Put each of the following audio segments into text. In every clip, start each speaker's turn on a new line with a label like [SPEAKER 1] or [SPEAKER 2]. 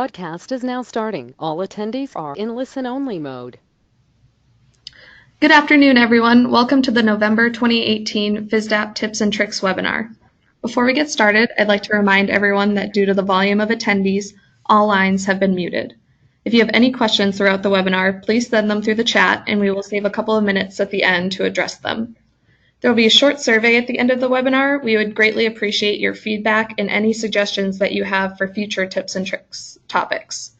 [SPEAKER 1] Podcast is now starting. All attendees are in listen-only mode.
[SPEAKER 2] Good afternoon, everyone. Welcome to the November 2018 Fisdap Tips and Tricks webinar. Before we get started, I'd like to remind everyone that due to the volume of attendees, all lines have been muted. If you have any questions throughout the webinar, please send them through the chat and we will save a couple of minutes at the end to address them. There will be a short survey at the end of the webinar. We would greatly appreciate your feedback and any suggestions that you have for future tips and tricks topics.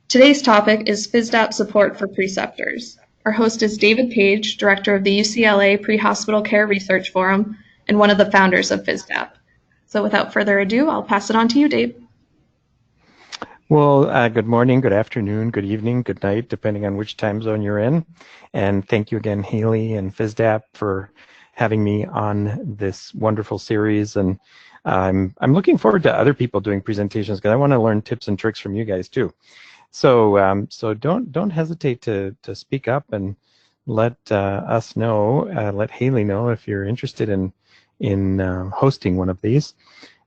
[SPEAKER 2] Today's topic is Fisdap support for preceptors. Our host is David Page, director of the UCLA Pre-Hospital Care Research Forum and one of the founders of Fisdap. So without further ado, I'll pass it on to you, Dave.
[SPEAKER 3] Well, good morning, good afternoon, good evening, good night, depending on which time zone you're in. And thank you again, Haley and Fisdap, for having me on this wonderful series. And I'm looking forward to other people doing presentations because I want to learn tips and tricks from you guys too. So don't hesitate to speak up and let us know, let Haley know if you're interested in hosting one of these.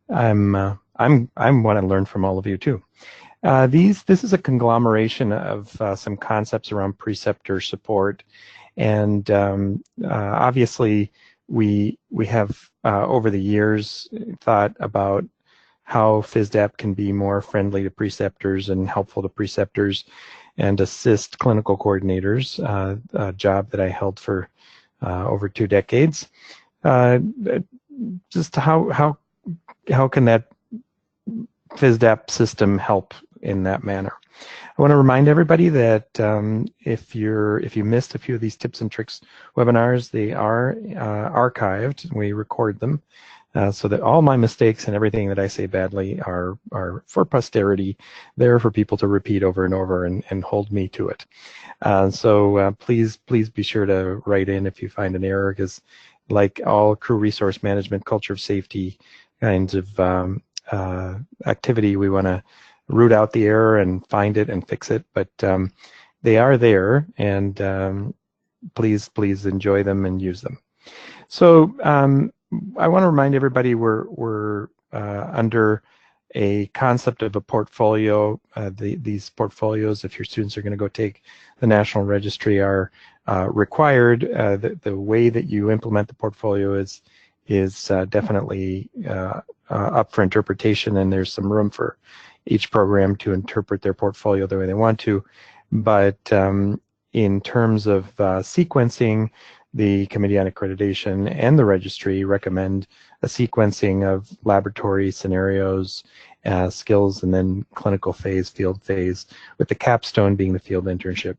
[SPEAKER 3] I want to learn from all of you too. This is a conglomeration of some concepts around preceptor support, and obviously we have over the years thought about how Fisdap can be more friendly to preceptors and helpful to preceptors and assist clinical coordinators, a job that I held for over 2 decades. Just how can that Fisdap system help in that manner? I want to remind everybody that if you missed a few of these tips and tricks webinars, they are archived. We record them so that all my mistakes and everything that I say badly are for posterity, there for people to repeat over and over and hold me to it. So please be sure to write in if you find an error, because like all crew resource management, culture of safety kinds of activity, we want to root out the error and find it and fix it, but they are there, and please enjoy them and use them. So I want to remind everybody we're under a concept of a portfolio. These portfolios, if your students are going to go take the National Registry, are required. The way that you implement the portfolio is definitely up for interpretation, and there's some room for each program to interpret their portfolio the way they want to. But in terms of sequencing, the Committee on Accreditation and the Registry recommend a sequencing of laboratory scenarios, skills, and then clinical phase, field phase, with the capstone being the field internship.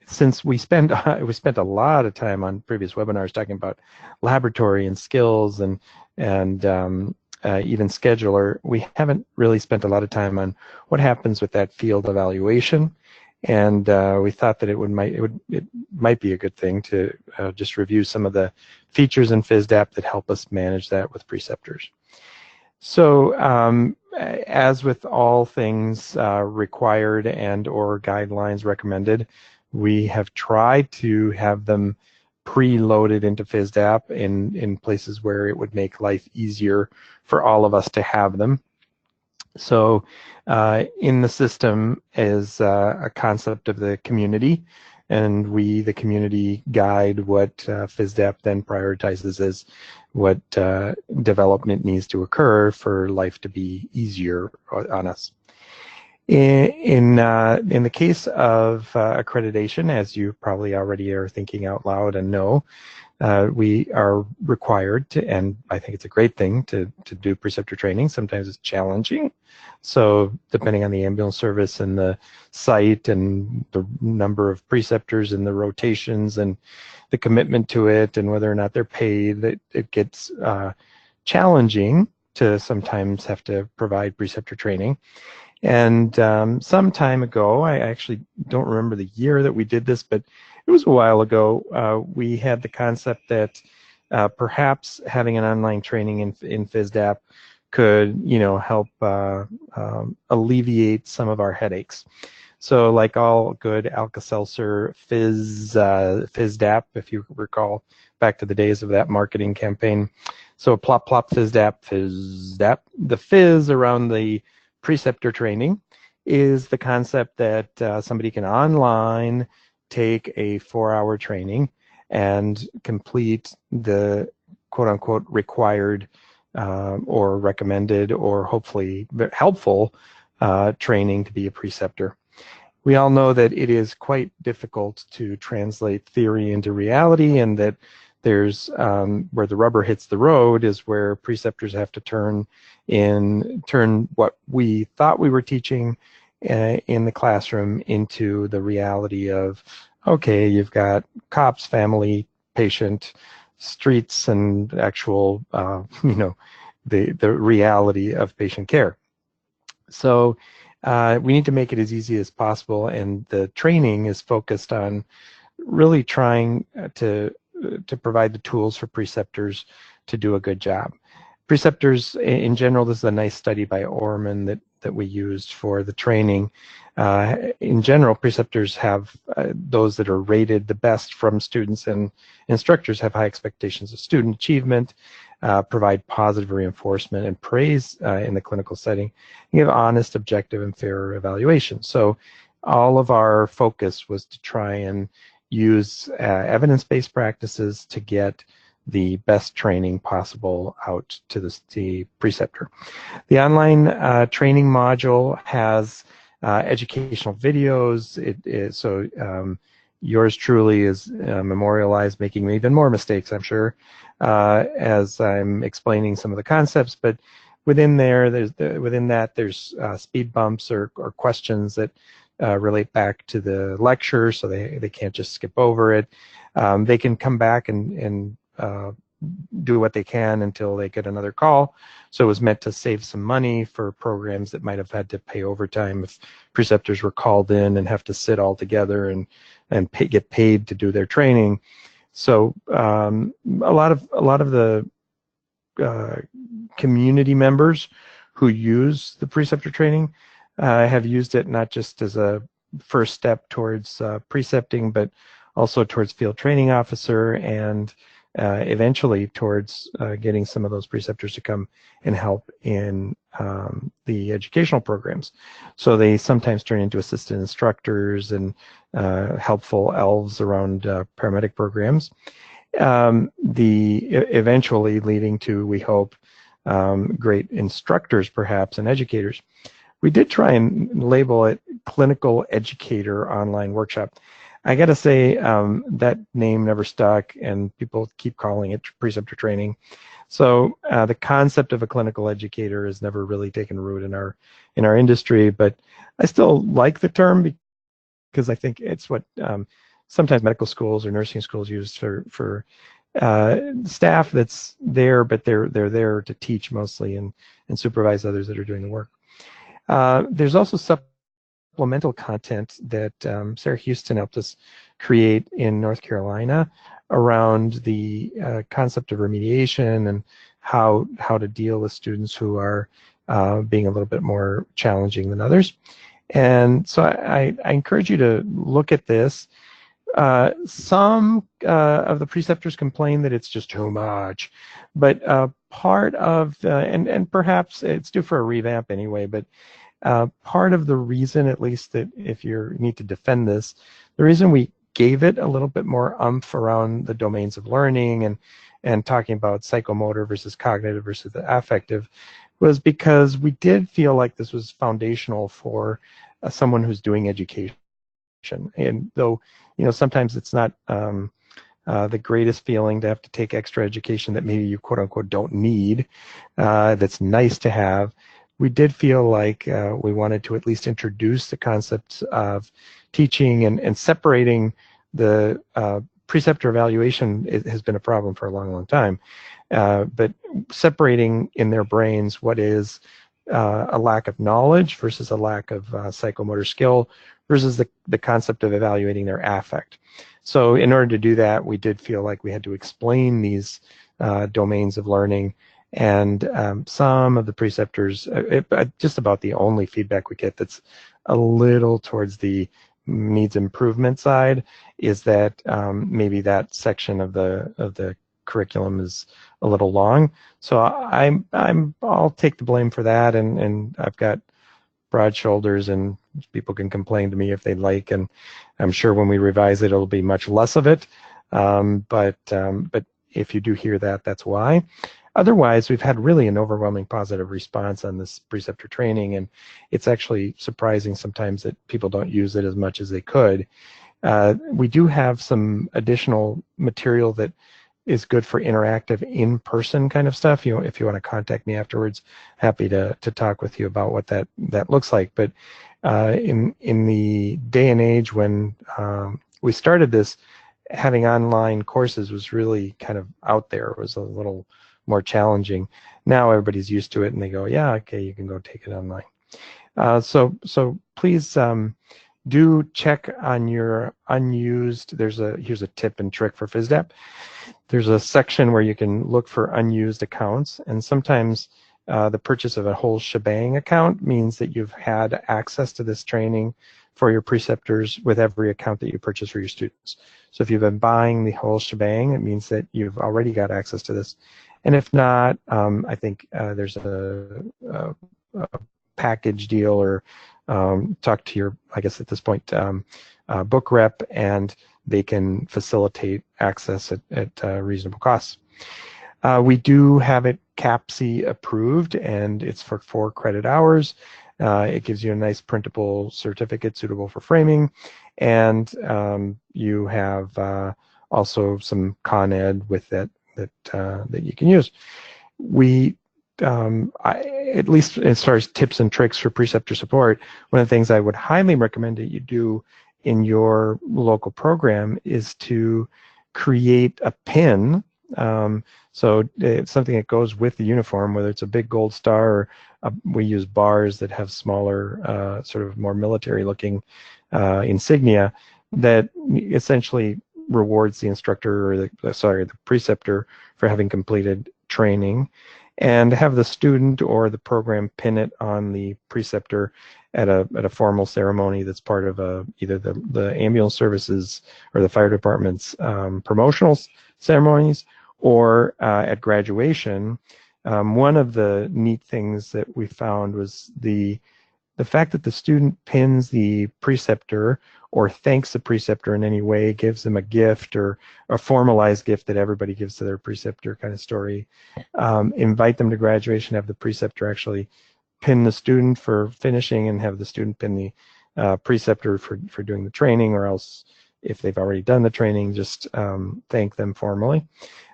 [SPEAKER 3] Since we spent a lot of time on previous webinars talking about laboratory and skills and even scheduler, we haven't really spent a lot of time on what happens with that field evaluation, and we thought that it might be a good thing to just review some of the features in Fisdap that help us manage that with preceptors. So as with all things required and or guidelines recommended, we have tried to have them preloaded into Fisdap in places where it would make life easier for all of us to have them. So in the system is a concept of the community, and we, the community, guide what Fisdap then prioritizes as what development needs to occur for life to be easier on us. In the case of accreditation, as you probably already are thinking out loud and know, we are required to, and I think it's a great thing to do preceptor training. Sometimes it's challenging. So depending on the ambulance service and the site and the number of preceptors and the rotations and the commitment to it and whether or not they're paid, it gets challenging to sometimes have to provide preceptor training. And some time ago, I actually don't remember the year that we did this, but it was a while ago, we had the concept that perhaps having an online training in Fisdap could, help alleviate some of our headaches. So like all good Alka-Seltzer Fisdap, if you recall back to the days of that marketing campaign. So plop, plop, Fisdap, Fisdap. The fizz around the Preceptor Training is the concept that somebody can online take a 4-hour training and complete the quote-unquote required or recommended or hopefully helpful training to be a preceptor. We all know that it is quite difficult to translate theory into reality, and that there's where the rubber hits the road is where preceptors have to turn what we thought we were teaching in the classroom into the reality of, okay, you've got cops, family, patient, streets, and actual, the reality of patient care. So we need to make it as easy as possible, and the training is focused on really trying to provide the tools for preceptors to do a good job. Preceptors, in general, this is a nice study by Orman that we used for the training. In general, preceptors have those that are rated the best from students, and instructors have high expectations of student achievement, provide positive reinforcement and praise in the clinical setting, and give honest, objective, and fair evaluation. So all of our focus was to try and use evidence-based practices to get the best training possible out to the preceptor. The online training module has educational videos. Yours truly is memorialized, making even more mistakes, I'm sure, as I'm explaining some of the concepts. But within that, there's speed bumps or questions that relate back to the lecture, so they can't just skip over it. They can come back and do what they can until they get another call. So it was meant to save some money for programs that might have had to pay overtime if preceptors were called in and have to sit all together and get paid to do their training. So a lot of the community members who use the preceptor training have used it not just as a first step towards precepting, but also towards field training officer, and eventually towards getting some of those preceptors to come and help in the educational programs. So they sometimes turn into assistant instructors and helpful elves around paramedic programs. Eventually leading to, we hope, great instructors perhaps and educators. We did try and label it Clinical Educator Online Workshop. I got to say that name never stuck, and people keep calling it Preceptor Training. So the concept of a clinical educator has never really taken root in our industry, but I still like the term because I think it's what sometimes medical schools or nursing schools use for staff that's there, but they're there to teach mostly and supervise others that are doing the work. There's also supplemental content that Sarah Houston helped us create in North Carolina around the concept of remediation and how to deal with students who are being a little bit more challenging than others. And so I encourage you to look at this. Some of the preceptors complain that it's just too much, but part of and perhaps it's due for a revamp anyway, but part of the reason, at least, that if you need to defend this, the reason we gave it a little bit more oomph around the domains of learning and talking about psychomotor versus cognitive versus the affective was because we did feel like this was foundational for someone who's doing education. And though, sometimes it's not the greatest feeling to have to take extra education that maybe you quote unquote don't need, that's nice to have, we did feel like we wanted to at least introduce the concepts of teaching and separating the preceptor evaluation. It has been a problem for a long, long time, but separating in their brains what is a lack of knowledge versus a lack of psychomotor skill versus the concept of evaluating their affect. So in order to do that, we did feel like we had to explain these domains of learning. And some of the preceptors, just about the only feedback we get that's a little towards the needs improvement side is that maybe that section of the curriculum is a little long. So I'll take the blame for that, and I've got broad shoulders, and people can complain to me if they'd like, and I'm sure when we revise it, it'll be much less of it. But if you do hear that, that's why. Otherwise, we've had really an overwhelming positive response on this preceptor training, and it's actually surprising sometimes that people don't use it as much as they could. We do have some additional material that is good for interactive in-person kind of stuff. If you want to contact me afterwards, happy to talk with you about what that looks like. But in the day and age when we started this, having online courses was really kind of out there. It was a little more challenging. Now everybody's used to it, and they go, yeah, okay, you can go take it online. So please do check on your unused. Here's a tip and trick for Fisdap. There's a section where you can look for unused accounts, and sometimes the purchase of a whole shebang account means that you've had access to this training for your preceptors with every account that you purchase for your students. So if you've been buying the whole shebang, it means that you've already got access to this. And if not, I think there's a package deal, or talk to your, I guess at this point, book rep, and they can facilitate access at reasonable costs. We do have it CAPC approved, and it's for 4 credit hours. It gives you a nice printable certificate suitable for framing, and you have also some Con Ed with that you can use. We, at least as far as tips and tricks for preceptor support, one of the things I would highly recommend that you do in your local program is to create a pin. So it's something that goes with the uniform, whether it's a big gold star, or we use bars that have smaller, sort of more military-looking insignia that essentially rewards the instructor, or the preceptor, for having completed training, and have the student or the program pin it on the preceptor at a formal ceremony that's part of either the ambulance services or the fire department's promotional ceremonies, or at graduation. One of the neat things that we found was the fact that the student pins the preceptor or thanks the preceptor in any way, gives them a gift or a formalized gift that everybody gives to their preceptor kind of story. Invite them to graduation, have the preceptor actually pin the student for finishing, and have the student pin the preceptor for doing the training, or else if they've already done the training, just thank them formally.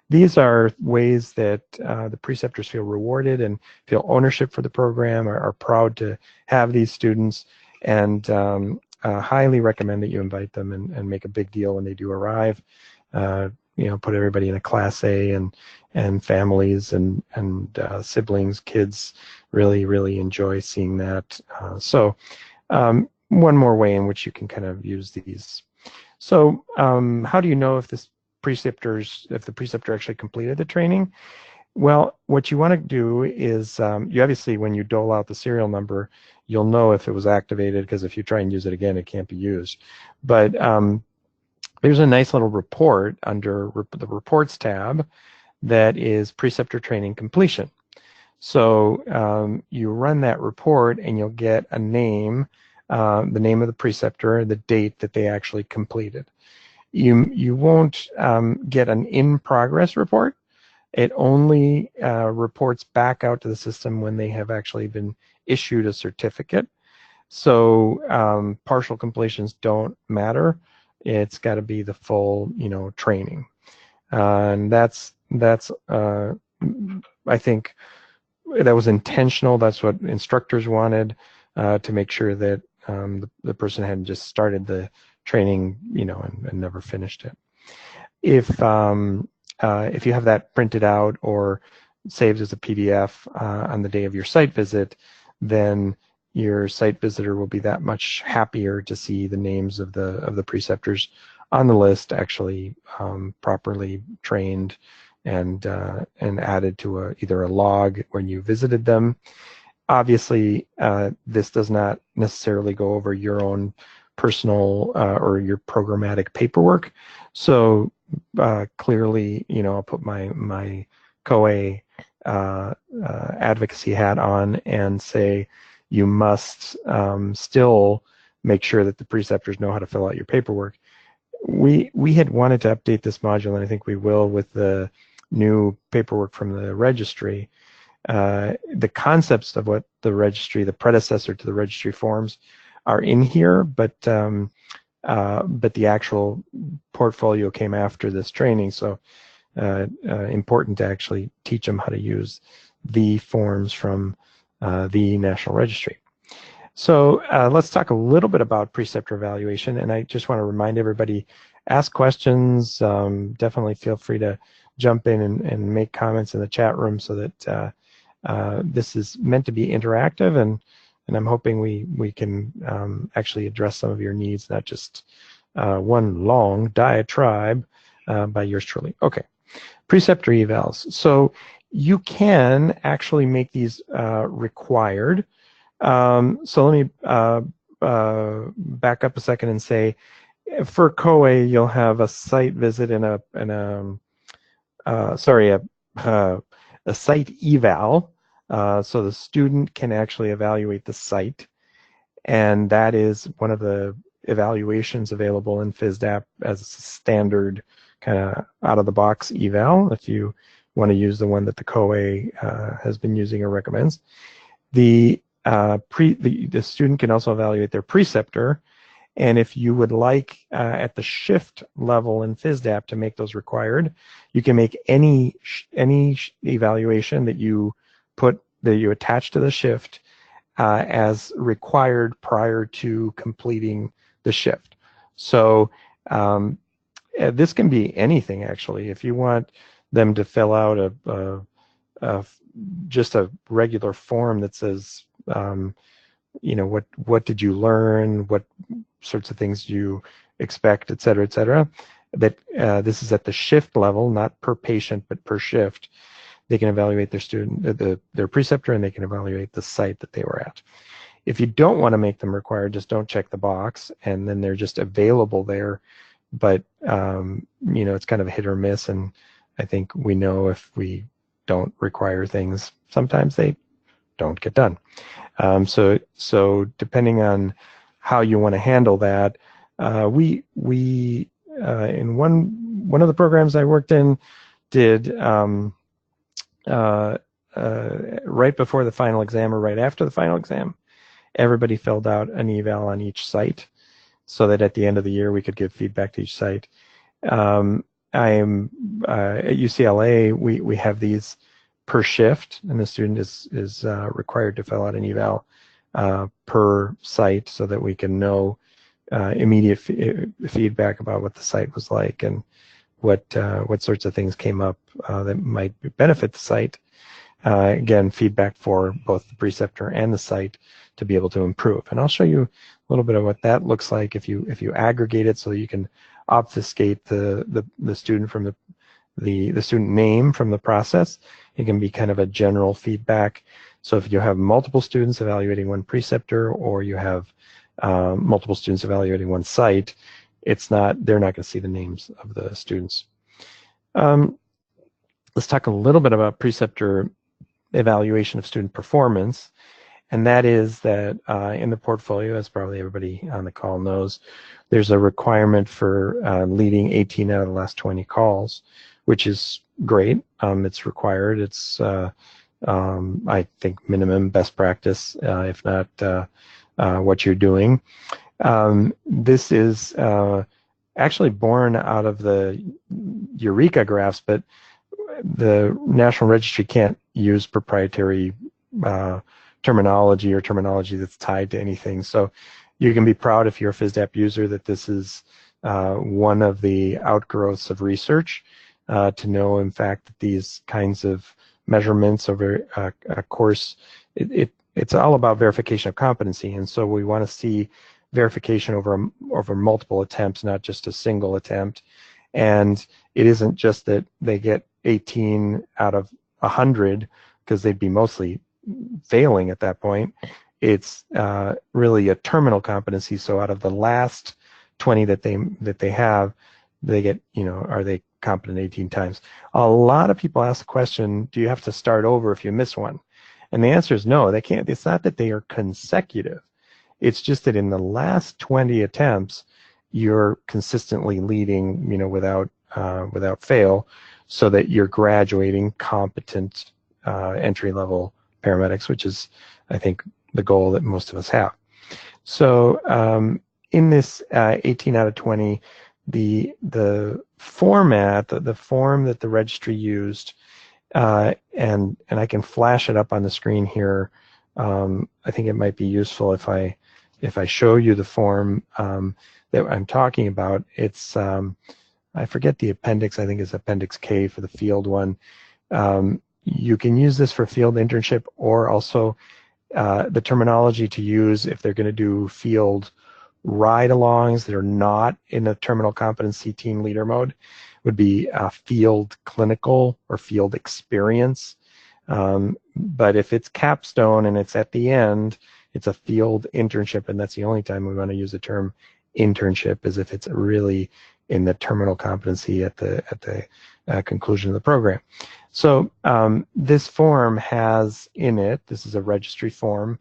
[SPEAKER 3] These are ways that the preceptors feel rewarded and feel ownership for the program, are proud to have these students, and highly recommend that you invite them and make a big deal when they do arrive. Put everybody in a Class A, and families and siblings, kids really enjoy seeing that. So one more way in which you can kind of use these. So how do you know if the preceptor actually completed the training? Well, what you want to do is, you obviously, when you dole out the serial number, you'll know if it was activated, because if you try and use it again, it can't be used. But there's a nice little report under the Reports tab that is Preceptor Training Completion. So you run that report, and you'll get a name, the name of the preceptor, the date that they actually completed. You won't get an in-progress report. It only reports back out to the system when they have actually been issued a certificate. So partial completions don't matter. It's got to be the full, training. And that's I think that was intentional. That's what instructors wanted, to make sure that the person hadn't just started the training, and never finished it. If you have that printed out or saved as a PDF on the day of your site visit, then your site visitor will be that much happier to see the names of the preceptors on the list actually properly trained and added to either a log when you visited them. Obviously, this does not necessarily go over your own personal or your programmatic paperwork. So clearly, I'll put my COA advocacy hat on and say, you must still make sure that the preceptors know how to fill out your paperwork. We had wanted to update this module, and I think we will with the new paperwork from the registry. The concepts of what the registry, the predecessor to the registry forms, are in here, but the actual portfolio came after this training, so important to actually teach them how to use the forms from the National Registry. So let's talk a little bit about preceptor evaluation, and I just want to remind everybody, ask questions. Definitely feel free to jump in and make comments in the chat room, so that this is meant to be interactive, and I'm hoping we can actually address some of your needs, not just one long diatribe by yours truly. Okay, preceptor evals. So you can actually make these required. So let me back up a second and say, for COA, you'll have a site visit and a site eval. So the student can actually evaluate the site, and that is one of the evaluations available in Fisdap as a standard kind of out-of-the-box eval, if you want to use the one that the COA has been using or recommends. The student can also evaluate their preceptor, and if you would like at the shift level in Fisdap to make those required, you can make any evaluation that you attach to the shift as required prior to completing the shift. So this can be anything, actually. If you want them to fill out just a regular form that says, what did you learn, what sorts of things do you expect, et cetera, that this is at the shift level, not per patient, but per shift. They can evaluate their preceptor, and they can evaluate the site that they were at. If you don't want to make them required, just don't check the box, and then they're just available there. But it's kind of a hit or miss, and I think we know if we don't require things, sometimes they don't get done. So depending on how you want to handle that, we in one of the programs I worked in did right before the final exam or right after the final exam, everybody filled out an eval on each site, so that at the end of the year we could give feedback to each site. I am at UCLA. We have these per shift, and the student is required to fill out an eval per site, so that we can know immediate feedback about what the site was like and what sorts of things came up that might benefit the site. Again, feedback for both the preceptor and the site to be able to improve. And I'll show you a little bit of what that looks like if you aggregate it, so you can obfuscate the student from the student name from the process. It can be kind of a general feedback. So if you have multiple students evaluating one preceptor, or you have multiple students evaluating one site, they're not going to see the names of the students. Let's talk a little bit about preceptor evaluation of student performance, and that is that in the portfolio, as probably everybody on the call knows, there's a requirement for leading 18 out of the last 20 calls, which is great. It's required. It's I think minimum best practice, if not what you're doing. This is actually born out of the Eureka graphs, but the National Registry can't use proprietary terminology or terminology that's tied to anything. So you can be proud, if you're a Fisdap user, that this is one of the outgrowths of research, to know, in fact, that these kinds of measurements over a course, it's all about verification of competency. And so we want to see verification over multiple attempts, not just a single attempt. And it isn't just that they get 18 out of 100, because they'd be mostly failing at that point. It's really a terminal competency. So out of the last 20 that they have, they get, are they competent 18 times? A lot of people ask the question, do you have to start over if you miss one? And the answer is no, they can't. It's not that they are consecutive. It's just that in the last 20 attempts, you're consistently leading, without fail, so that you're graduating competent entry-level paramedics, which is, I think, the goal that most of us have. So in this 18 out of 20, the format, the form that the registry used, and I can flash it up on the screen here. I think it might be useful if I show you the form that I'm talking about. It's I forget the appendix. I think it's Appendix K for the field one. You can use this for field internship, or also the terminology to use if they're going to do field ride-alongs that are not in a terminal competency team leader mode would be field clinical or field experience. But if it's capstone and it's at the end, it's a field internship, and that's the only time we want to use the term internship, is if it's really in the terminal competency at the conclusion of the program. So this form has in it, this is a registry form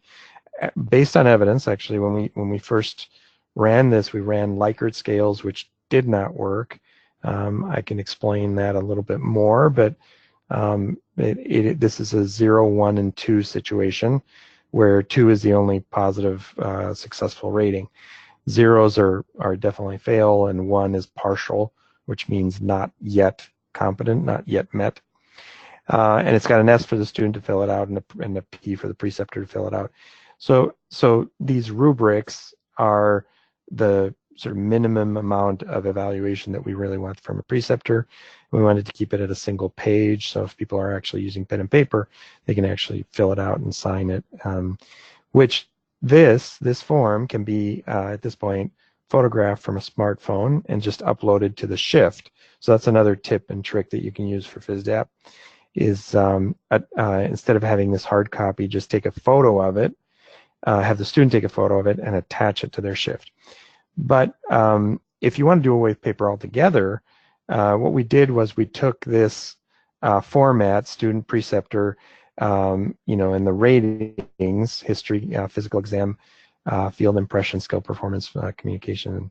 [SPEAKER 3] based on evidence. Actually, when we first ran this, we ran Likert scales, which did not work. I can explain that a little bit more, but this is a 0, 1, and 2 situation, where 2 is the only positive successful rating. Zeros are definitely fail, and 1 is partial, which means not yet competent, not yet met. And it's got an S for the student to fill it out, and a P for the preceptor to fill it out. So these rubrics are the sort of minimum amount of evaluation that we really want from a preceptor. We wanted to keep it at a single page, so if people are actually using pen and paper, they can actually fill it out and sign it, which this form can be, at this point, photographed from a smartphone and just uploaded to the Shift. So that's another tip and trick that you can use for Fisdap, is instead of having this hard copy, just take a photo of it, have the student take a photo of it and attach it to their Shift. But if you want to do away with paper altogether, what we did was we took this format, student, preceptor, and the ratings, history, physical exam, field impression, skill, performance, communication,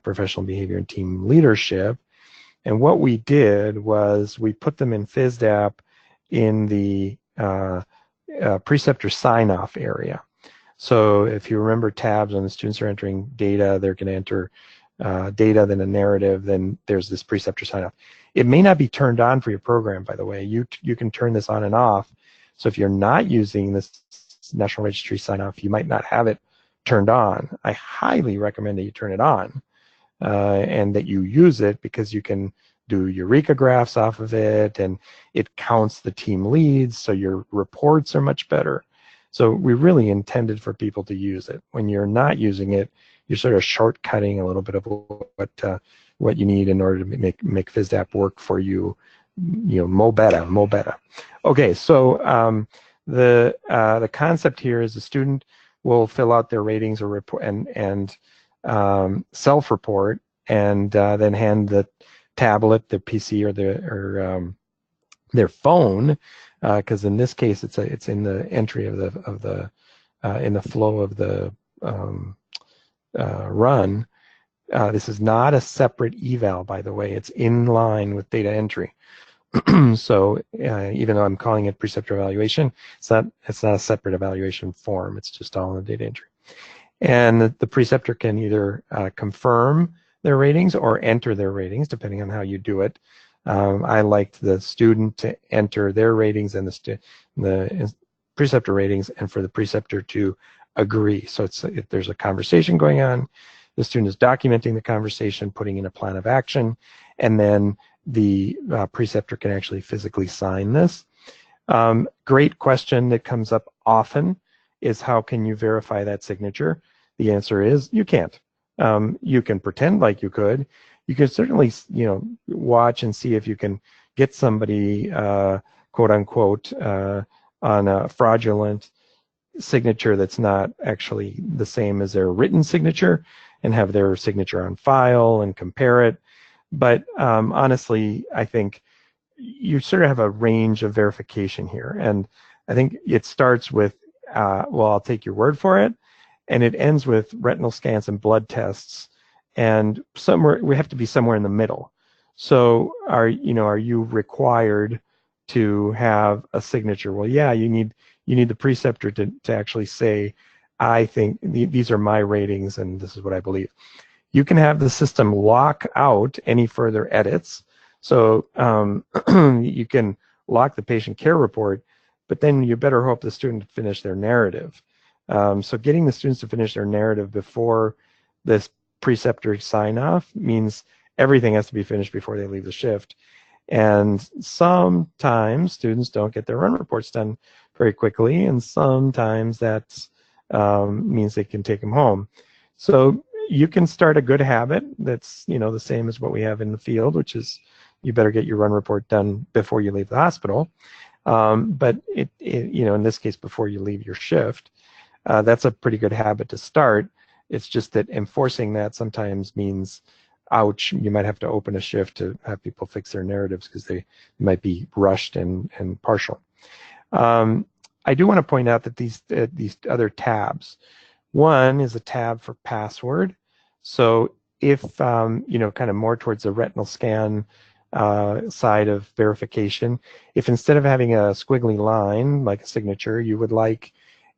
[SPEAKER 3] professional behavior, and team leadership. And what we did was we put them in Fisdap in the Preceptor Sign-Off area. So if you remember tabs, when the students are entering data, they're going to enter data, then a narrative, then there's this Preceptor Sign-Off. It may not be turned on for your program, by the way. You can turn this on and off. So if you're not using this National Registry Sign-Off, you might not have it turned on. I highly recommend that you turn it on and that you use it, because you can do Eureka graphs off of it, and it counts the team leads, so your reports are much better. So we really intended for people to use it. When you're not using it, you're sort of shortcutting a little bit of what you need in order to make Fisdap work for you. Mo better. Okay, so the concept here is the student will fill out their ratings or report and self-report, and then hand the tablet, their PC, or their phone, because in this case it's in the entry of the in the flow of the run. This is not a separate eval, by the way. It's in line with data entry. So even though I'm calling it Preceptor Evaluation, it's not a separate evaluation form. It's just all in the data entry. And the preceptor can either confirm their ratings or enter their ratings, depending on how you do it. I liked the student to enter their ratings and the preceptor ratings, and for the preceptor to agree. So if there's a conversation going on, the student is documenting the conversation, putting in a plan of action, and then the preceptor can actually physically sign this. Great question that comes up often is, how can you verify that signature? The answer is you can't. You can pretend like you could. You can certainly, watch and see if you can get somebody, quote unquote, on a fraudulent signature that's not actually the same as their written signature, and have their signature on file and compare it. But honestly, I think you sort of have a range of verification here, and I think it starts with, well, I'll take your word for it, and it ends with retinal scans and blood tests, and somewhere we have to be somewhere in the middle. So are you required to have a signature? Well, yeah, you need the preceptor to actually say, I think these are my ratings and this is what I believe. You can have the system lock out any further edits. So you can lock the patient care report, but then you better hope the student finish their narrative. So getting the students to finish their narrative before this preceptor sign off means everything has to be finished before they leave the shift. And sometimes students don't get their run reports done very quickly, and sometimes that means they can take them home. So you can start a good habit that's the same as what we have in the field, which is you better get your run report done before you leave the hospital. But in this case, before you leave your shift, that's a pretty good habit to start. It's just that enforcing that sometimes means, ouch, you might have to open a shift to have people fix their narratives because they might be rushed and partial. I do want to point out that these other tabs, one is a tab for password. So if, kind of more towards the retinal scan side of verification, if instead of having a squiggly line like a signature, you would like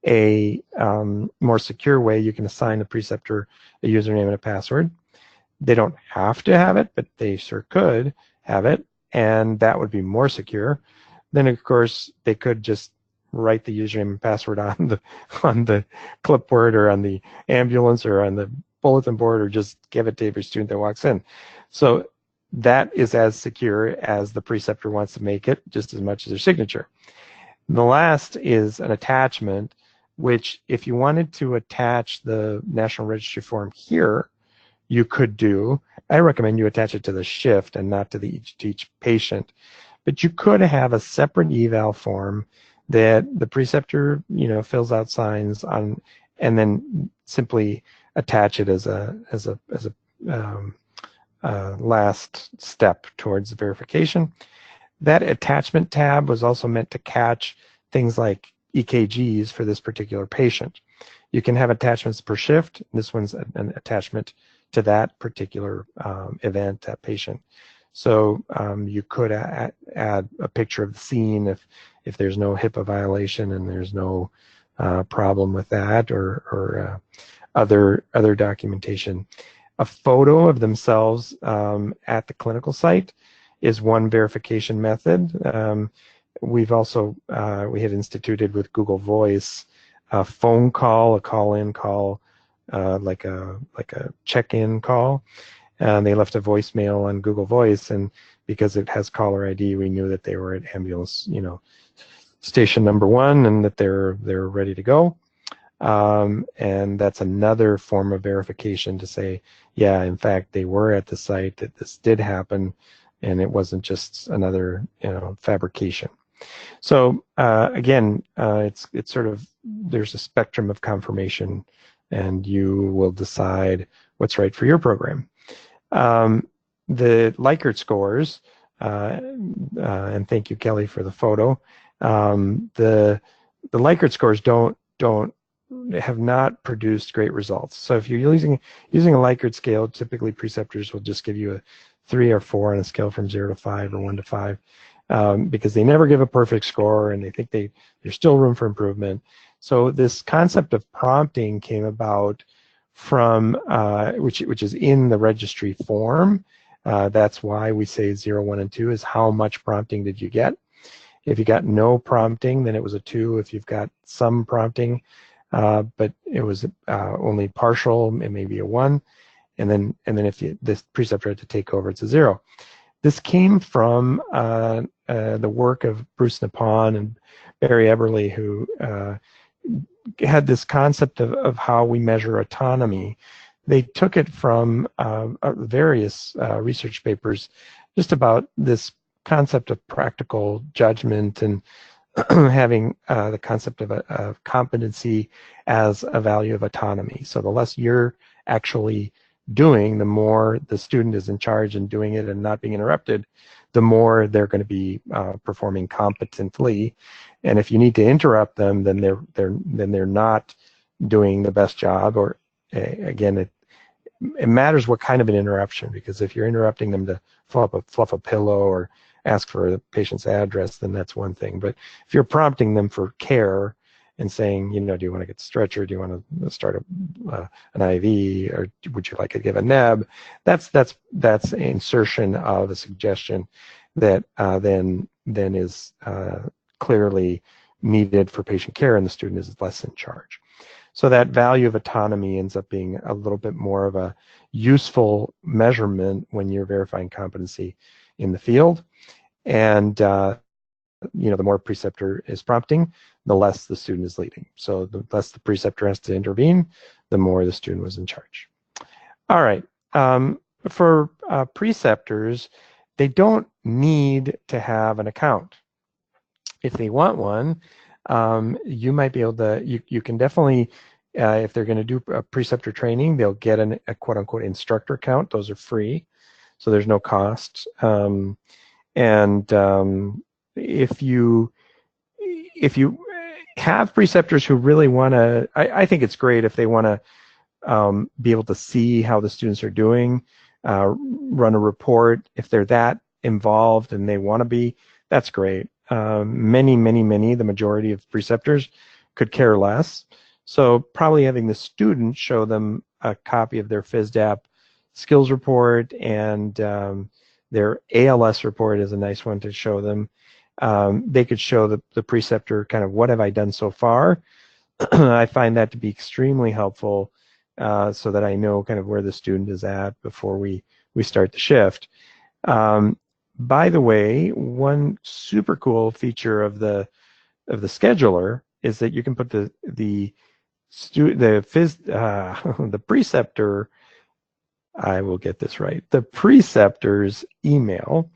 [SPEAKER 3] a more secure way, you can assign the preceptor a username and a password. They don't have to have it, but they sure could have it, and that would be more secure. Then, of course, they could just write the username and password on the clipboard or on the ambulance or on the bulletin board, or just give it to every student that walks in. So that is as secure as the preceptor wants to make it, just as much as their signature. And the last is an attachment, which if you wanted to attach the National Registry form here, you could do. I recommend you attach it to the shift and not to each patient. But you could have a separate eval form that the preceptor, fills out signs on, and then simply attach it as a last step towards the verification. That attachment tab was also meant to catch things like EKGs for this particular patient. You can have attachments per shift. This one's an attachment to that particular event, that patient. So you could add a picture of the scene if there's no HIPAA violation and there's no problem with that, or other documentation. A photo of themselves at the clinical site is one verification method. We've also we had instituted with Google Voice a phone call, a call-in call, like a check-in call. And they left a voicemail on Google Voice, and because it has caller ID, we knew that they were at ambulance, station number 1, and that they're ready to go. And that's another form of verification to say, yeah, in fact, they were at the site, that this did happen, and it wasn't just another, fabrication. So again, it's sort of, there's a spectrum of confirmation, and you will decide what's right for your program. The Likert scores, and thank you, Kelly, for the photo. The Likert scores have not produced great results. So if you're using a Likert scale, typically preceptors will just give you a 3 or 4 on a scale from 0 to 5 or 1 to 5, because they never give a perfect score, and they think there's still room for improvement. So this concept of prompting came about from which is in the registry form. That's why we say 0, 1, and 2 is how much prompting did you get. If you got no prompting, then it was a 2. If you've got some prompting, but it was only partial, it may be a 1. And then if this preceptor had to take over, it's a 0. This came from the work of Bruce Nippon and Barry Eberle, who had this concept of how we measure autonomy. They took it from various research papers just about this concept of practical judgment and having the concept of competency as a value of autonomy. So the less you're actually doing, the more the student is in charge and doing it and not being interrupted, the more they're going to be performing competently. And if you need to interrupt them, then they're not doing the best job. Or again, it matters what kind of an interruption, because if you're interrupting them to fluff a pillow or ask for the patient's address, then that's one thing. But if you're prompting them for care and saying, do you want to get a stretcher? Do you want to start an IV, or would you like to give a neb? That's insertion of a suggestion that then is clearly needed for patient care, and the student is less in charge. So that value of autonomy ends up being a little bit more of a useful measurement when you're verifying competency in the field. And the more preceptor is prompting, the less the student is leading. So the less the preceptor has to intervene, the more the student was in charge. All right. For preceptors, they don't need to have an account. If they want one, you might be able to, you can definitely, if they're going to do a preceptor training, they'll get a quote-unquote instructor account. Those are free, so there's no cost. If you have preceptors who really want to, I think it's great if they want to be able to see how the students are doing, run a report. If they're that involved and they want to be, that's great. The majority of preceptors could care less. So probably having the student show them a copy of their Fisdap skills report, and their ALS report is a nice one to show them. They could show the preceptor kind of, what have I done so far? I find that to be extremely helpful, so that I know kind of where the student is at before we start the shift. By the way, one super cool feature of the scheduler is that you can put the preceptor, I will get this right, the preceptor's email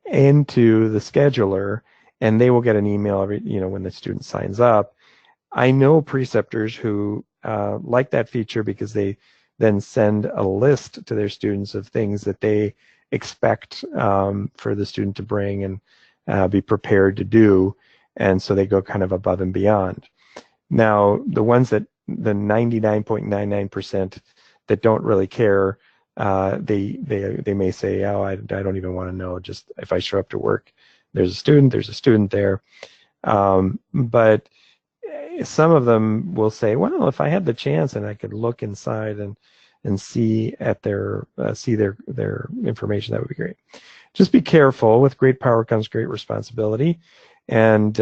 [SPEAKER 3] into the scheduler, and they will get an email every, when the student signs up. I know preceptors who like that feature because they then send a list to their students of things that they expect for the student to bring and be prepared to do, and so they go kind of above and beyond. Now, the ones that, the 99.99% that don't really care, they may say, oh, I don't even want to know, just if I show up to work, there's a student there. But some of them will say, well, if I had the chance and I could look inside and see at their information, that would be great. Just be careful. With great power comes great responsibility. And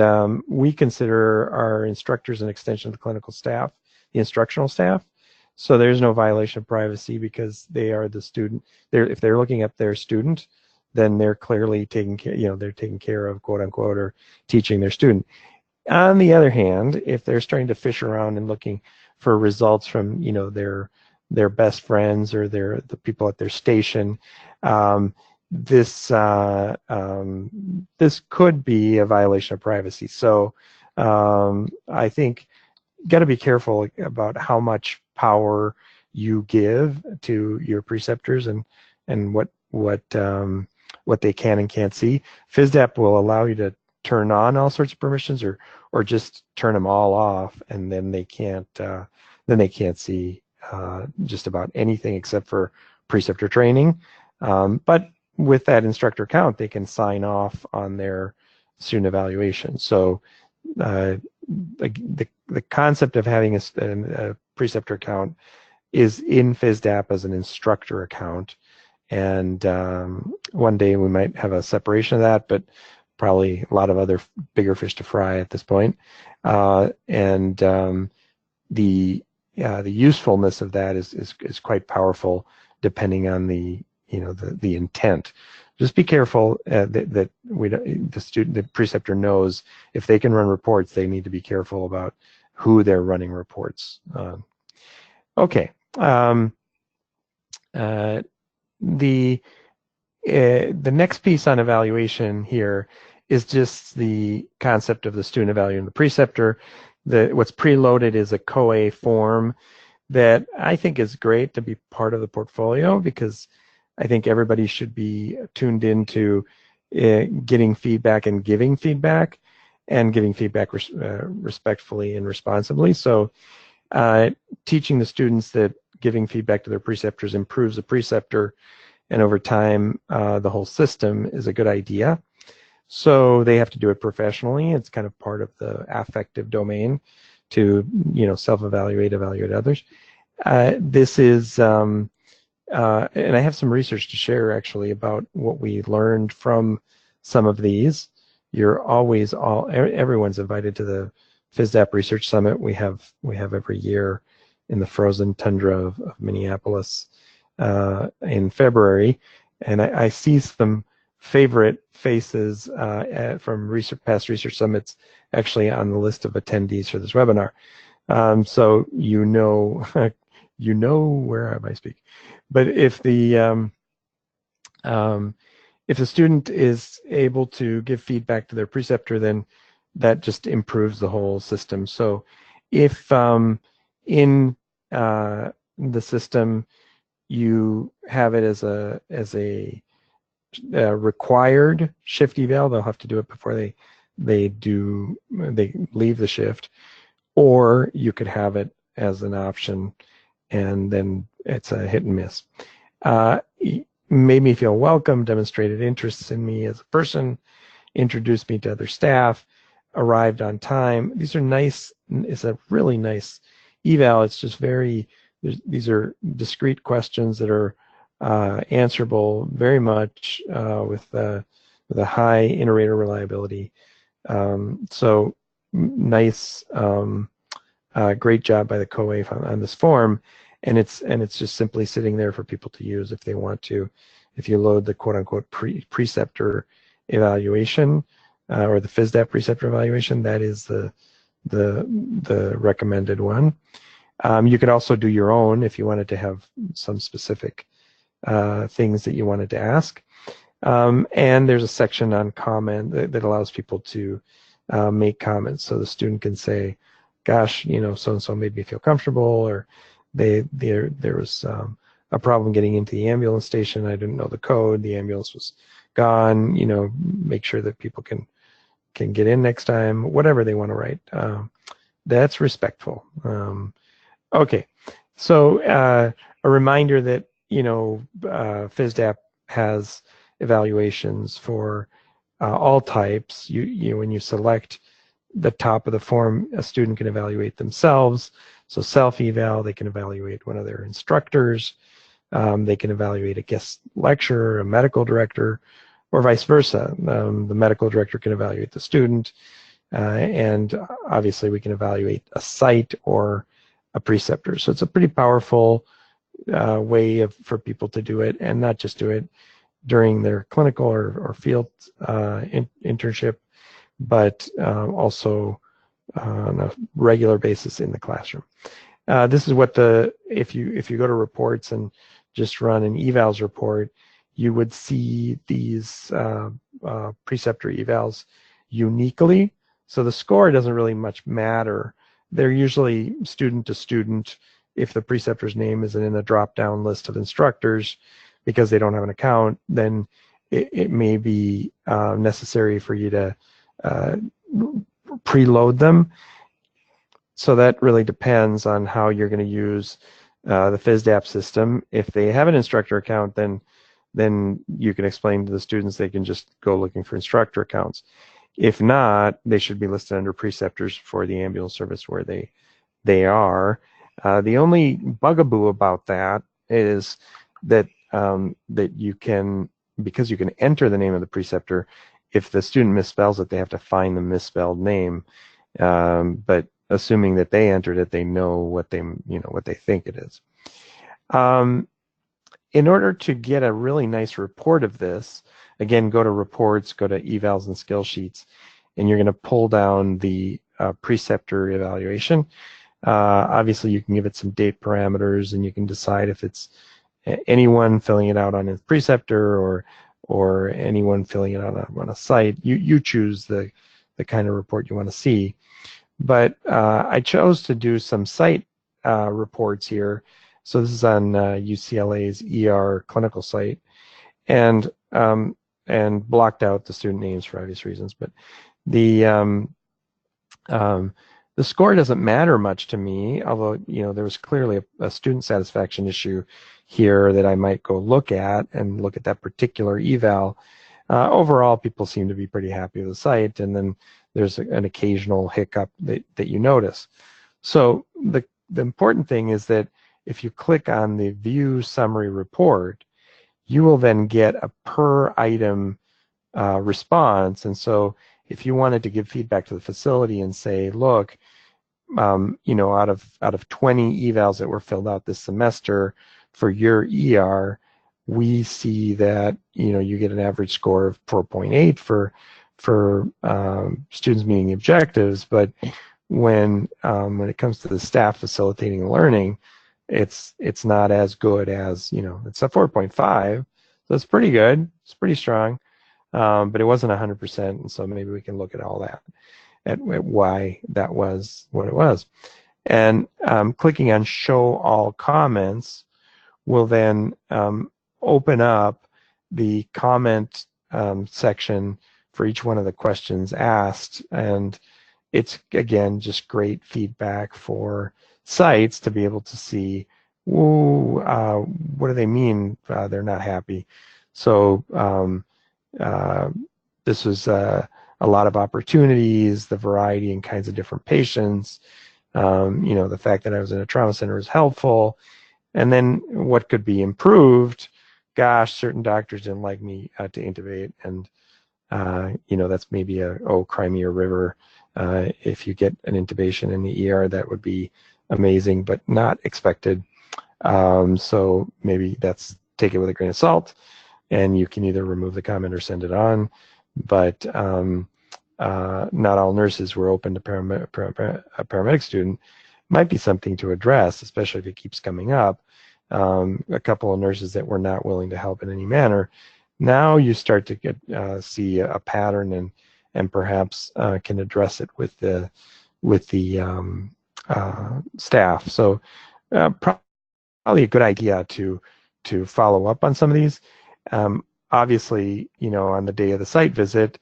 [SPEAKER 3] we consider our instructors an extension of the clinical staff, the instructional staff. So there's no violation of privacy because they are the student. If they're looking at their student, then they're clearly taking care, they're taking care of, quote unquote, or teaching their student. On the other hand, if they're starting to fish around and looking for results from, their best friends or the people at their station, this could be a violation of privacy. So I think you got to be careful about how much power you give to your preceptors and what they can and can't see. Fisdap will allow you to turn on all sorts of permissions or just turn them all off, and then they can't see just about anything except for preceptor training. But with that instructor account, they can sign off on their student evaluation. So the concept of having a preceptor account is in Fisdap as an instructor account, and one day we might have a separation of that, but probably a lot of other bigger fish to fry at this point. The usefulness of that is quite powerful, depending on the intent. Just be careful that the preceptor knows if they can run reports, they need to be careful about who they're running reports. Okay. The next piece on evaluation here is just the concept of the student evaluating the preceptor. What's preloaded is a COA form that I think is great to be part of the portfolio, because I think everybody should be tuned into getting feedback and giving feedback, and giving feedback respectfully and responsibly. So teaching the students that giving feedback to their preceptors improves the preceptor, and over time the whole system, is a good idea. So they have to do it professionally. It's kind of part of the affective domain to, self-evaluate, evaluate others. This is, and I have some research to share actually about what we learned from some of these. Everyone's invited to the Fisdap Research Summit we have every year in the frozen tundra of Minneapolis in February, and I see some favorite faces from past research summits actually on the list of attendees for this webinar. So you know where I might speak. But if the student is able to give feedback to their preceptor, then that just improves the whole system. So if in the system you have it as a required shift eval, they'll have to do it before they leave the shift, or you could have it as an option, and then it's a hit and miss. Made me feel welcome, demonstrated interest in me as a person, introduced me to other staff, arrived on time. These are nice. It's a really nice eval. It's just these are discrete questions that are answerable very much with a high iterator reliability. So nice, great job by the COAF on this form, and it's just simply sitting there for people to use if they want to. If you load the quote-unquote Preceptor Evaluation or the Fisdap Preceptor Evaluation, that is the recommended one. You could also do your own if you wanted to have some specific things that you wanted to ask. And there's a section on comment that allows people to make comments. So the student can say, gosh, so-and-so made me feel comfortable, or there was a problem getting into the ambulance station. I didn't know the code. The ambulance was gone. Make sure that people can get in next time, whatever they want to write. That's respectful. Okay, so a reminder that Fisdap has evaluations for all types. When you select the top of the form, a student can evaluate themselves. So self-eval, they can evaluate one of their instructors. They can evaluate a guest lecturer, a medical director, or vice versa. The medical director can evaluate the student, and obviously we can evaluate a site or a preceptor. So it's a pretty powerful way for people to do it, and not just do it during their clinical or field internship, but also on a regular basis in the classroom. This is what if you go to reports and just run an evals report, you would see these preceptor evals uniquely. So the score doesn't really much matter. They're usually student to student. If the preceptor's name isn't in the drop-down list of instructors because they don't have an account, then it may be necessary for you to preload them. So that really depends on how you're going to use the Fisdap system. If they have an instructor account, then you can explain to the students they can just go looking for instructor accounts. If not, they should be listed under preceptors for the ambulance service where they are. The only bugaboo about that is that that you can, because you can enter the name of the preceptor, if the student misspells it, they have to find the misspelled name. But assuming that they entered it, they know what they think it is. In order to get a really nice report of this, again, go to reports, go to evals and skill sheets, and you're going to pull down the preceptor evaluation. Obviously, you can give it some date parameters, and you can decide if it's anyone filling it out on his preceptor or anyone filling it out on a site. You choose the kind of report you want to see. But I chose to do some site reports here. So this is on UCLA's ER clinical site, and blocked out the student names for obvious reasons. But the score doesn't matter much to me, although there was clearly a student satisfaction issue here that I might go look at that particular eval. Overall, people seem to be pretty happy with the site, and then there's an occasional hiccup that you notice. So the important thing is that if you click on the View Summary Report, you will then get a per item response. And so if you wanted to give feedback to the facility and say, look, out of 20 evals that were filled out this semester for your ER, we see that you get an average score of 4.8 for students meeting the objectives, but when it comes to the staff facilitating learning, it's not as good as it's a 4.5, so it's pretty good, it's pretty strong, but it wasn't 100%, and so maybe we can look at all that, at why that was what it was. And clicking on Show All Comments will then open up the comment section for each one of the questions asked, and it's again just great feedback for sites to be able to see, what do they mean they're not happy. So this was a lot of opportunities, the variety and kinds of different patients, the fact that I was in a trauma center is helpful, and then what could be improved. Gosh, certain doctors didn't like me to intubate, and that's maybe Crimea River. If you get an intubation in the ER, that would be amazing, but not expected. So maybe take it with a grain of salt, and you can either remove the comment or send it on. But not all nurses were open to a paramedic student. Might be something to address, especially if it keeps coming up. A couple of nurses that were not willing to help in any manner. Now you start to see a pattern, and perhaps can address it with the staff. So probably a good idea to follow up on some of these. Obviously, on the day of the site visit,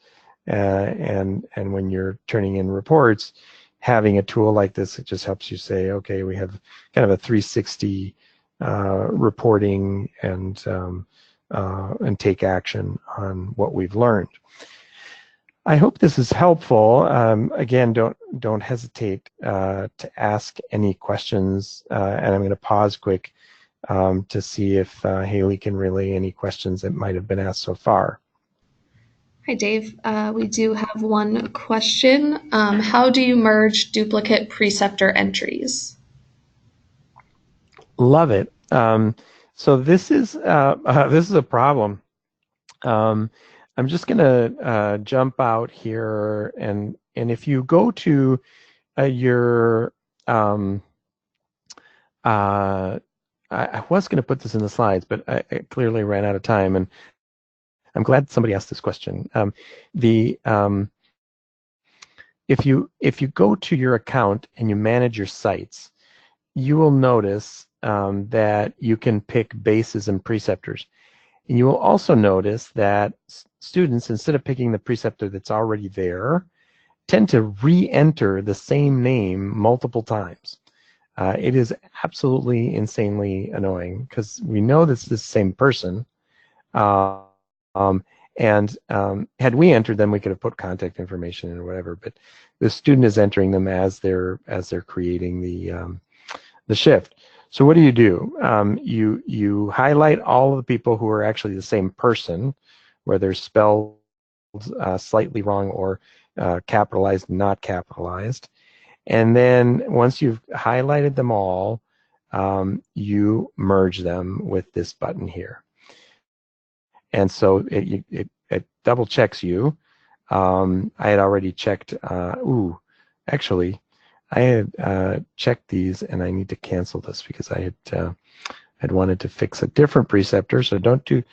[SPEAKER 3] and when you're turning in reports, having a tool like this, it just helps you say, okay, we have kind of a 360 reporting and take action on what we've learned. I hope this is helpful. Again, don't hesitate to ask any questions, and I'm going to pause quick to see if Haley can relay any questions that might have been asked so far.
[SPEAKER 2] Hi, Dave. We do have one question. How do you merge duplicate preceptor entries?
[SPEAKER 3] Love it. So this is a problem. I'm just going to jump out here, and if you go to your I was going to put this in the slides, but I clearly ran out of time, and I'm glad somebody asked this question. If you go to your account and you manage your sites, you will notice that you can pick bases and preceptors. And you will also notice that students, instead of picking the preceptor that's already there, tend to re-enter the same name multiple times. It is absolutely insanely annoying because we know this is the same person. And had we entered them, we could have put contact information in or whatever. But the student is entering them as they're creating the shift. So what do? You highlight all of the people who are actually the same person, where they're spelled slightly wrong or capitalized, not capitalized. And then once you've highlighted them all, you merge them with this button here. And so it double checks you. I had already checked, actually, I had checked these, and I need to cancel this because I had wanted to fix a different preceptor. So don't do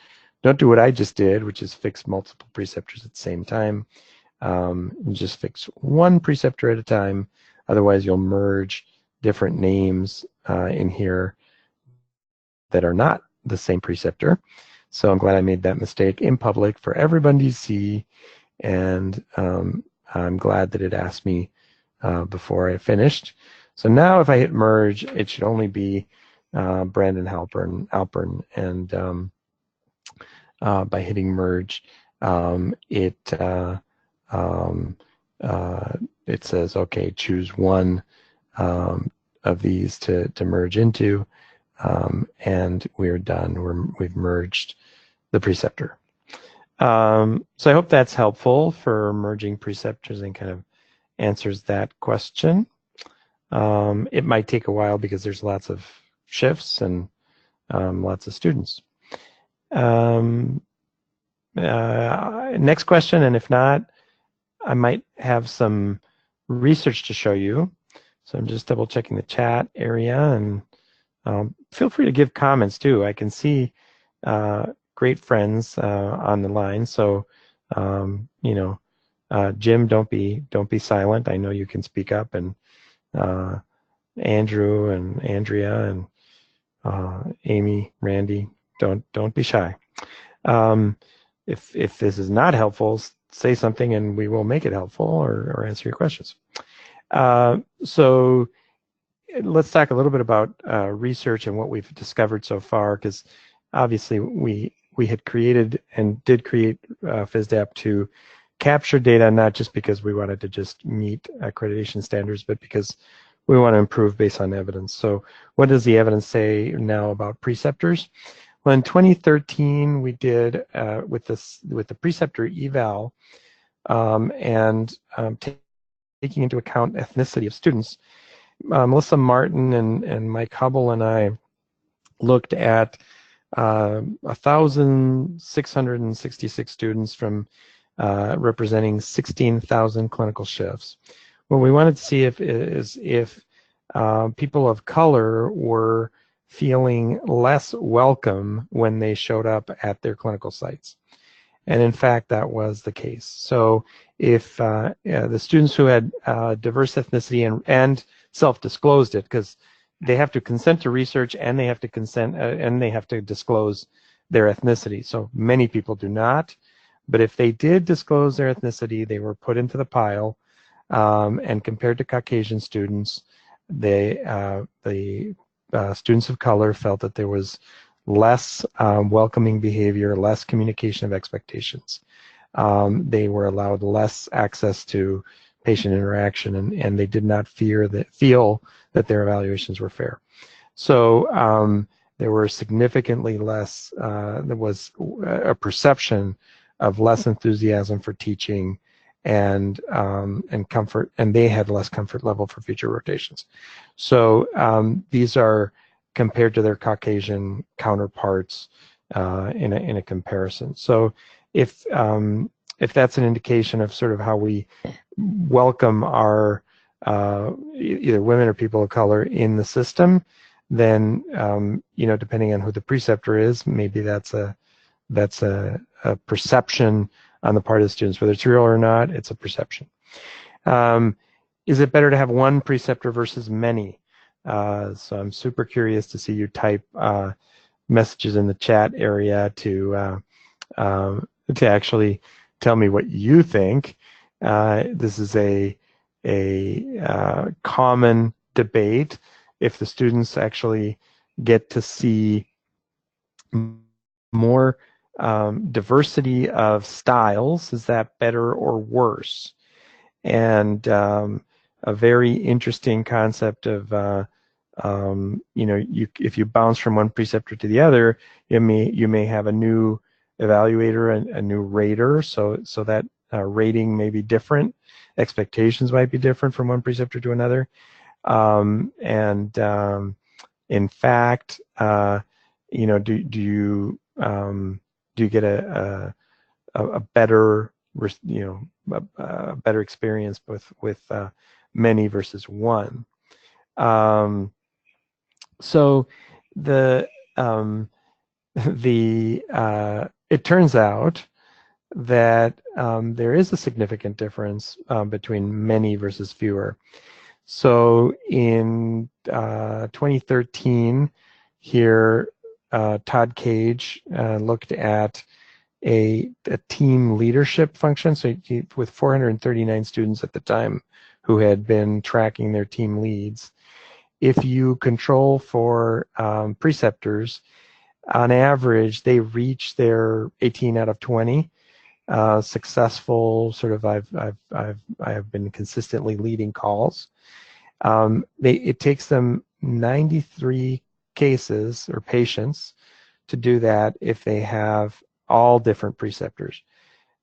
[SPEAKER 3] what I just did, which is fix multiple preceptors at the same time. Just fix one preceptor at a time. Otherwise, you'll merge different names in here that are not the same preceptor. So I'm glad I made that mistake in public for everybody to see, and I'm glad that it asked me before I finished. So now if I hit merge, it should only be Brandon Alpern, and by hitting merge, it says, okay, choose one of these to merge into, and we're done. We've merged the preceptor. So I hope that's helpful for merging preceptors and kind of answers that question. It might take a while because there's lots of shifts and lots of students. Next question, and if not, I might have some research to show you. So I'm just double checking the chat area, and feel free to give comments too. I can see great friends on the line. So Jim, don't be silent. I know you can speak up, and Andrew and Andrea and Amy, Randy, don't be shy. If this is not helpful, say something and we will make it helpful or answer your questions. So let's talk a little bit about research and what we've discovered so far, because obviously we had created and did create Fisdap to capture data, not just because we wanted to just meet accreditation standards, but because we want to improve based on evidence. So what does the evidence say now about preceptors? Well, in 2013, we did with the Preceptor Eval and taking into account ethnicity of students, Melissa Martin and Mike Hubble and I looked at 1,666 students from representing 16,000 clinical shifts. What we wanted to see if people of color were feeling less welcome when they showed up at their clinical sites. And in fact, that was the case. So if the students who had diverse ethnicity and self-disclosed it, because they have to consent to research and they have to and they have to disclose their ethnicity. So many people do not, but if they did disclose their ethnicity, they were put into the pile, and compared to Caucasian students, the students of color felt that there was less welcoming behavior, less communication of expectations. They were allowed less access to patient interaction, and they did not feel that their evaluations were fair. So there were significantly less, there was a perception of less enthusiasm for teaching and comfort, and they had less comfort level for future rotations. So these are compared to their Caucasian counterparts in a comparison. So if that's an indication of sort of how we welcome our either women or people of color in the system, then depending on who the preceptor is, maybe that's a perception on the part of the students. Whether it's real or not, it's a perception. Is it better to have one preceptor versus many? So I'm super curious to see you type messages in the chat area to actually tell me what you think. This is a common debate. If the students actually get to see more diversity of styles, is that better or worse? And a very interesting concept of if you bounce from one preceptor to the other, you may have a new evaluator and a new rater, so that rating may be different. Expectations might be different from one preceptor to another, in fact, do you get a better a better experience with many versus one? So it turns out that there is a significant difference between many versus fewer. So in 2013, here, Todd Cage looked at a team leadership function. So with 439 students at the time who had been tracking their team leads, if you control for preceptors, on average, they reach their 18 out of 20 successful. Sort of, I have been consistently leading calls. It takes them 93 cases or patients to do that if they have all different preceptors.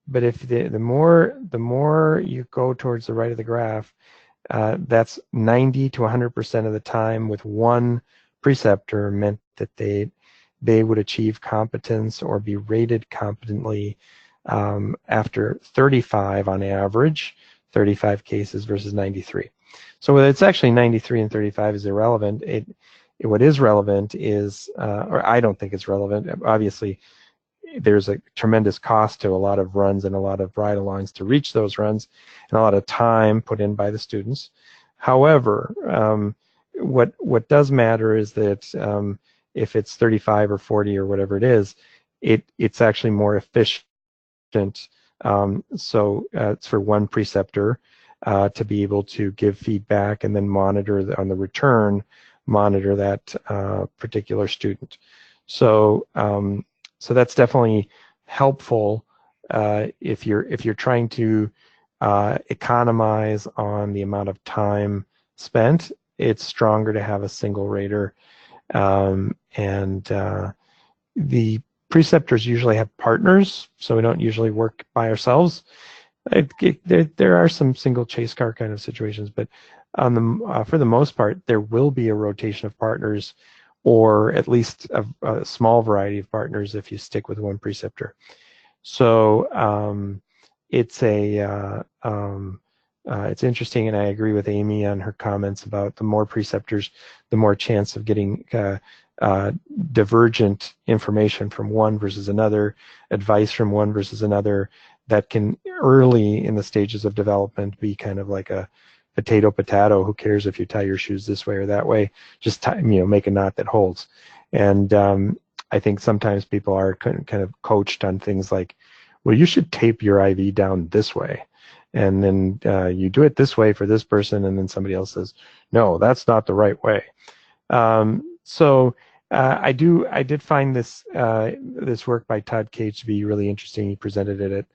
[SPEAKER 3] But if the more you go towards the right of the graph, that's 90 to 100% of the time with one preceptor meant that they would achieve competence or be rated competently after 35 on average, 35 cases versus 93. So it's actually 93 and 35 is irrelevant. What is relevant is, or I don't think it's relevant. Obviously, there's a tremendous cost to a lot of runs and a lot of ride-alongs to reach those runs, and a lot of time put in by the students. However, what does matter is that if it's 35 or 40 or whatever it is, it's actually more efficient. So it's for one preceptor to be able to give feedback and then monitor on the return, monitor that particular student. So so that's definitely helpful if you're trying to economize on the amount of time spent. It's stronger to have a single rater, and the preceptors usually have partners, so we don't usually work by ourselves. There are some single chase car kind of situations, but on the for the most part, there will be a rotation of partners, or at least a small variety of partners if you stick with one preceptor. So it's interesting, and I agree with Amy on her comments about the more preceptors, the more chance of getting divergent information from one versus another, advice from one versus another, that can early in the stages of development be kind of like a potato. Who cares if you tie your shoes this way or that way? Just tie, make a knot that holds. And I think sometimes people are kind of coached on things like, well, you should tape your IV down this way, and then you do it this way for this person, and then somebody else says, no, that's not the right way. So I did find this work by Todd Cage to be really interesting. He presented it at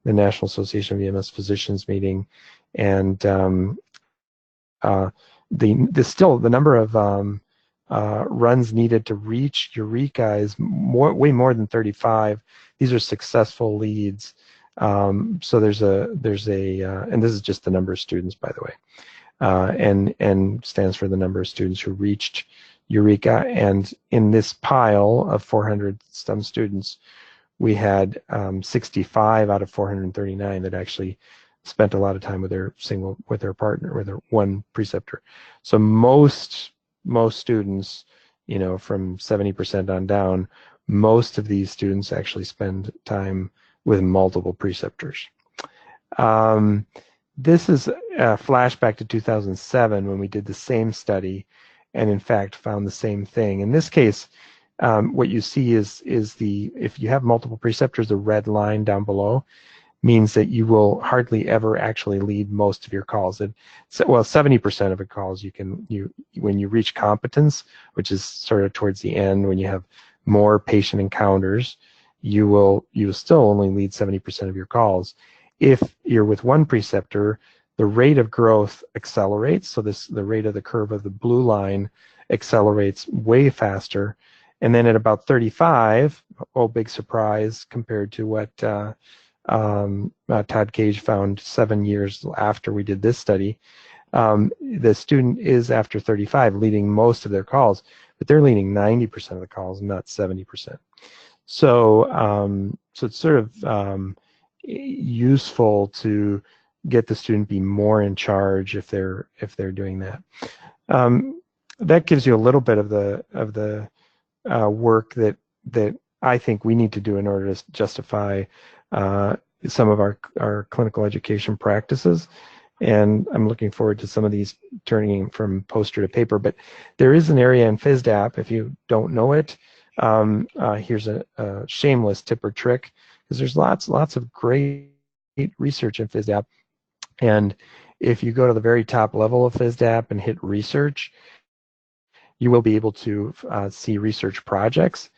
[SPEAKER 3] the National Association of EMS Physicians meeting, and the number of runs needed to reach Eureka is way more than 35. These are successful leads. So there's a and this is just the number of students, by the way, and stands for the number of students who reached Eureka. And in this pile of 400 some students, we had 65 out of 439 that actually spent a lot of time with their partner, with their one preceptor. So most students, from 70% on down, most of these students actually spend time with multiple preceptors. This is a flashback to 2007 when we did the same study, and in fact found the same thing. In this case, what you see is if you have multiple preceptors, the red line down below means that you will hardly ever actually lead most of your calls. 70% of the calls when you reach competence, which is sort of towards the end, when you have more patient encounters, you will still only lead 70% of your calls. If you're with one preceptor, the rate of growth accelerates. So the rate of the curve of the blue line accelerates way faster. And then at about 35, big surprise compared to what Todd Cage found 7 years after we did this study, the student is, after 35, leading most of their calls, but they're leading 90% of the calls, not 70%. So it's sort of useful to get the student be more in charge if they're doing that. That gives you a little bit of the work that I think we need to do in order to justify some of our clinical education practices. and I'm looking forward to some of these turning from poster to paper. But there is an area in Fisdap, if you don't know it. Here's a shameless tip or trick, because there's lots of great research in Fisdap. And if you go to the very top level of Fisdap and hit research, you will be able to see research projects.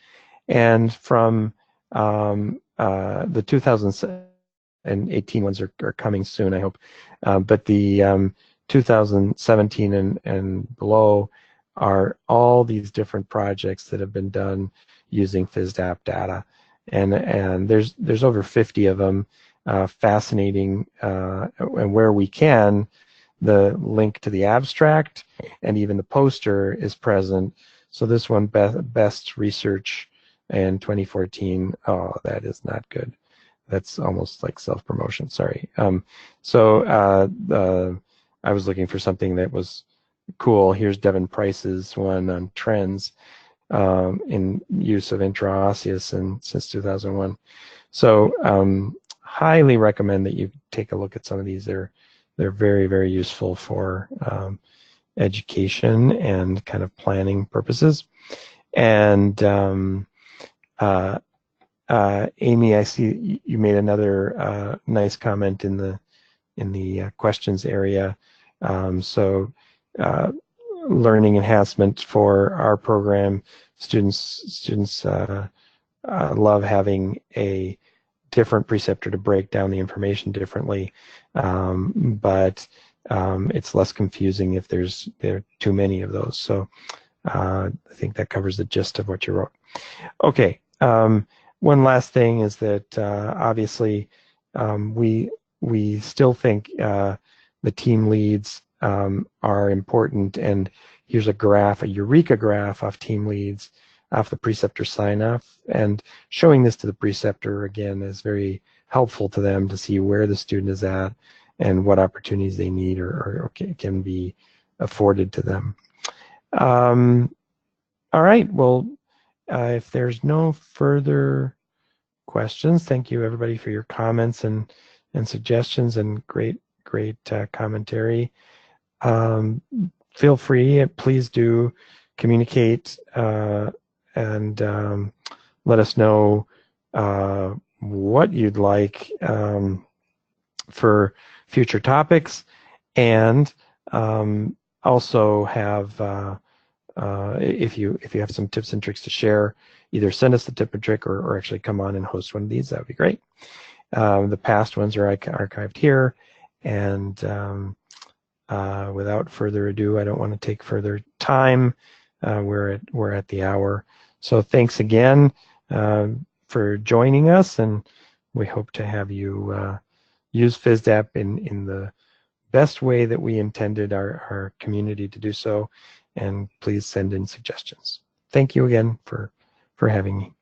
[SPEAKER 3] And from the 2018 ones are coming soon, I hope. But the 2017 and below are all these different projects that have been done using Fisdap data. And there's over 50 of them. Fascinating, and where we can, the link to the abstract and even the poster is present. So this one, best research in 2014. Oh, that is not good. That's almost like self-promotion. Sorry. I was looking for something that was cool. Here's Devin Price's one on trends in use of intraosseous since 2001. So highly recommend that you take a look at some of these. They're very, very useful for education and kind of planning purposes. And Amy, I see you made another nice comment in the questions area. Learning enhancement for our program, students love having a different preceptor to break down the information differently, but it's less confusing if there are too many of those. So I think that covers the gist of what you wrote. Okay, one last thing is that obviously we still think the team leads are important, and here's a graph, a Eureka graph of team leads off the Preceptor Signup, and showing this to the preceptor again is very helpful to them to see where the student is at and what opportunities they need or can be afforded to them. All right, well, if there's no further questions, thank you everybody for your comments and suggestions and great commentary. Feel free, please do communicate and let us know what you'd like for future topics, and also have if you have some tips and tricks to share, either send us the tip or trick or actually come on and host one of these. That would be great. The past ones are archived here, and without further ado, I don't want to take further time. We're at the hour. So thanks again for joining us, and we hope to have you use Fisdap in the best way that we intended our community to do so, and please send in suggestions. Thank you again for having me.